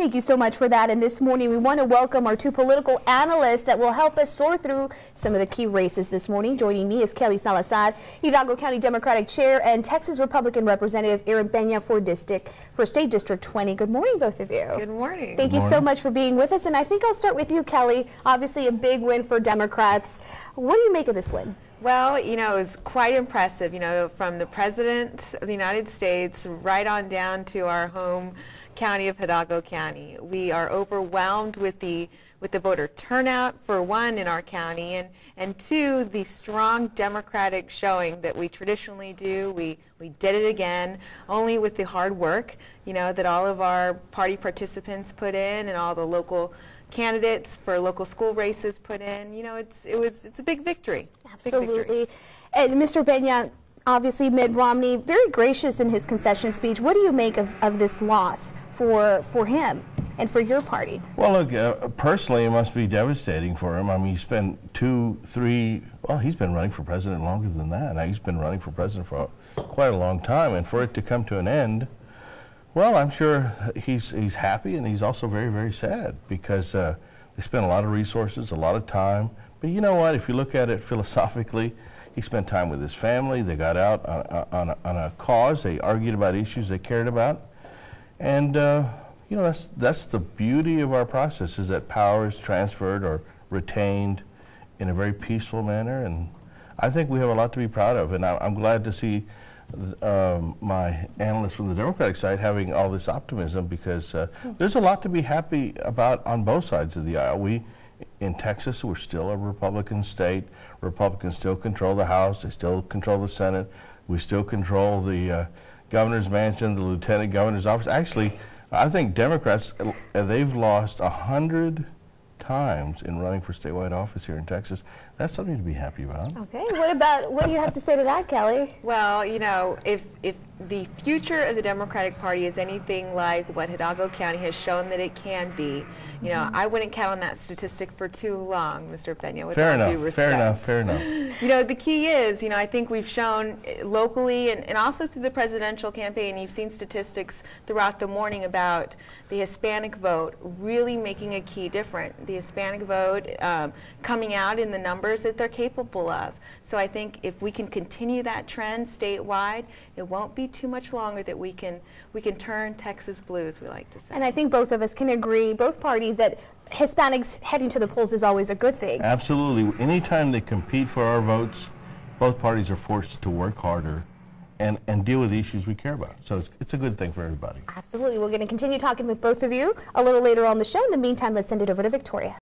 Thank you so much for that. And this morning we want to welcome our two political analysts that will help us sort through some of the key races this morning. Joining me is Kelly Salazar, Hidalgo County Democratic Chair, and Texas Republican Representative Peña for State District 20. Good morning, both of you. Good morning. Thank you so much for being with us. And I think I'll start with you, Kelly. Obviously a big win for Democrats. What do you make of this win? Well, it was quite impressive, from the President of the United States right on down to our home county of Hidalgo County. We are overwhelmed with the voter turnout, for one, in our county, and two, the strong Democratic showing that we traditionally do. We did it again, only with the hard work, that all of our party participants put in and all the local candidates for local school races put in. It's a big victory. Absolutely. Big victory. And Mr. Peña, obviously Mitt Romney, very gracious in his concession speech. What do you make of this loss for him and for your party? Well, look, personally, it must be devastating for him. I mean, he spent he's been running for president longer than that. Now, he's been running for president for quite a long time, and for it to come to an end, well, I'm sure he's happy, and he's also very, very sad because they spent a lot of resources, a lot of time. But you know what? If you look at it philosophically, he spent time with his family. They got out on a cause. They argued about issues they cared about. And, that's the beauty of our process, is that power is transferred or retained in a very peaceful manner. And I think we have a lot to be proud of. And I'm glad to see my analysts from the Democratic side having all this optimism, because there's a lot to be happy about on both sides of the aisle. In Texas, we're still a Republican state. Republicans still control the House. They still control the Senate. We still control the governor's mansion, the lieutenant governor's office. Actually, I think Democrats, they've lost 100 times in running for statewide office here in Texas. That's something to be happy about. Okay, what do you have to say to that, Kelly? Well, if the future of the Democratic Party is anything like what Hidalgo County has shown that it can be, I wouldn't count on that statistic for too long, Mr. Peña, with all due respect. Fair enough. The key is, I think we've shown locally and also through the presidential campaign, you've seen statistics throughout the morning about the Hispanic vote really making a key difference. The Hispanic vote coming out in the numbers that they're capable of. So I think if we can continue that trend statewide, it won't be too much longer that we can turn Texas blue, as we like to say. And I think both of us can agree, both parties, that Hispanics heading to the polls is always a good thing. Absolutely. Anytime they compete for our votes, both parties are forced to work harder and deal with the issues we care about. So it's a good thing for everybody. Absolutely. We're going to continue talking with both of you a little later on the show. In the meantime, let's send it over to Victoria.